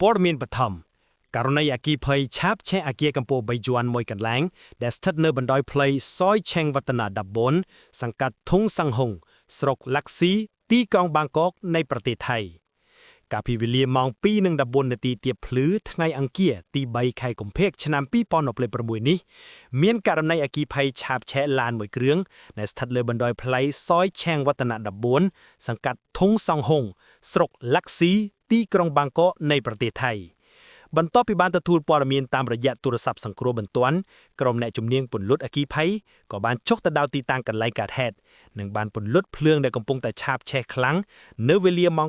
ព័ត៌មានបឋមករណីអគ្គិភ័យឆាបឆេះអគារកម្ពុជា3ជាន់មួយកន្លែងដែលស្ថិតនៅបណ្ដោយផ្លូវសយឆេងវឌ្ឍនា14សង្កាត់ធុងសង្ហុងស្រុកឡាក់ស៊ីទីក្រុងបាងកកនៃប្រទេសថៃកាលពីវេលាម៉ោង 2:14 នាទីទៀបភ្លឺថ្ងៃអង្គារទី3ខែកុម្ភៈឆ្នាំ2026នេះមានករណីអគ្គិភ័យឆាបឆេះឡានមួយគ្រឿងដែលស្ថិតលើបណ្ដោយផ្លូវសយឆេងវឌ្ឍនា14សង្កាត់ធុងសង្ហុងស្រុកឡាក់ស៊ីទីក្រុងបាងកកនៃប្រទេសថៃបន្ទាប់ពីបានទទួលព័ត៌មានតាមរយៈទូរស័ព្ទសង្គ្រោះបន្ទាន់ក្រុមអ្នកជំនាញពន្លត់អគ្គិភ័យក៏បានចុះទៅដល់ទីតាំងកន្លែងកើតហេតុនិងបានពន្លត់ភ្លើងដែលកំពុងតែឆាបឆេះខ្លាំងនៅវេលាម៉ោង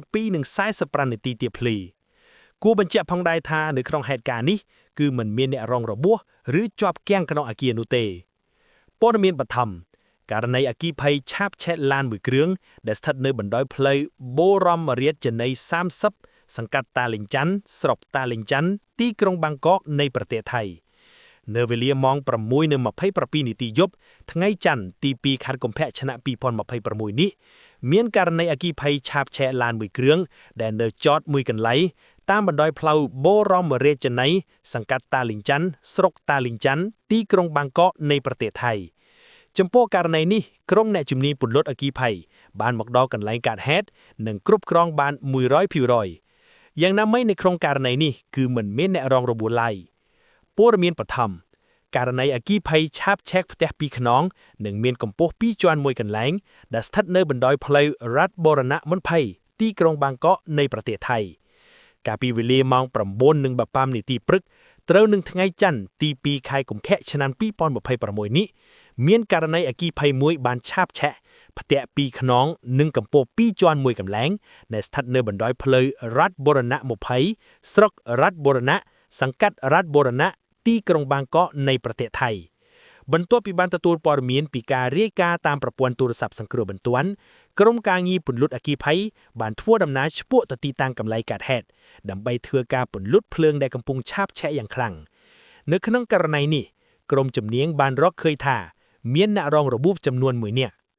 2:45 នាទីទៀបភ្លឺគួរបញ្ជាក់ផងដែរថានៅក្នុងហេតុការណ៍នេះគឺមិនមានអ្នករងរបួសឬជាប់គាំងក្នុងអគារនោះទេព័ត៌មានបឋមករណីអគ្គិភ័យឆាបឆេះឡានមួយគ្រឿងដែលស្ថិតនៅបណ្ដោយផ្លូវបូរមរាជជនី30សង្កាត់តាលិញច័ន្ទស្រុកតាលិញច័ន្ទទីក្រុងបាងកកនៃប្រទេសថៃនៅវេលាម៉ោង 6:27 នាទីយប់ថ្ងៃច័ន្ទទី2ខែកុម្ភៈឆ្នាំ2026នេះមានករណីអគ្គិភ័យឆាបឆេះឡានមួយគ្រឿងដែលនៅចតមួយកន្លែងតាមបណ្ដោយផ្លូវបូរមរាជជនីសង្កាត់តាលិញច័ន្ទស្រុកតាលិញច័ន្ទទីក្រុងបាងកកនៃប្រទេសថៃចំពោះករណីនេះក្រុមអ្នកជំនាញពន្លត់អគ្គិភ័យបានមកដល់កន្លែងកើតហេតុនិងគ្រប់គ្រងបាន 100% យ៉ាងណាមិញនៅក្នុងករណីនេះគឺមិនមានអ្នករងរបួសឡើយព័ត៌មានបឋមករណីអគ្គិភ័យឆាបឆេះផ្ទះ2ខ្នងនិងមានកម្ពស់2ជាន់មួយកន្លែងដែលស្ថិតនៅបណ្ដោយផ្លូវរ៉ាត់បូរណៈមុនភ័យទីក្រុងបាងកកនៃប្រទេសថៃកាលពីវេលាម៉ោង 9:15 នាទីព្រឹកត្រូវនឹងថ្ងៃច័ន្ទទី2ខែកុម្ភៈឆ្នាំ2026នេះមានករណីអគ្គិភ័យមួយបានឆាបឆេះផ្ទះ2ខ្នងនិងកម្ពស់2ជាន់មួយកន្លែងដែលស្ថិតនៅបណ្ដោយផ្លូវរ៉ាត់បូរណៈ20ស្រុករ៉ាត់បូរណៈសង្កាត់រ៉ាត់បូរណៈទីក្រុងបាងកកនៃប្រទេសថៃបន្ទាប់ពីបានទទួលព័ត៌មានពីការរាយការណ៍តាមប្រព័ន្ធទូរស័ព្ទសង្គ្រោះបន្ទាន់ក្រុមការងារពន្លត់អគ្គិភ័យបានធ្វើដំណើរឆ្ពោះទៅទីតាំងកន្លែងកើតហេតុដើម្បីធ្វើការពន្លត់ភ្លើងដែលកំពុងឆាបឆេះយ៉ាងខ្លាំងនៅក្នុងករណីនេះក្រុមជំនាញបានរកឃើញថាមានអ្នករងរបួសចំនួន1នាក់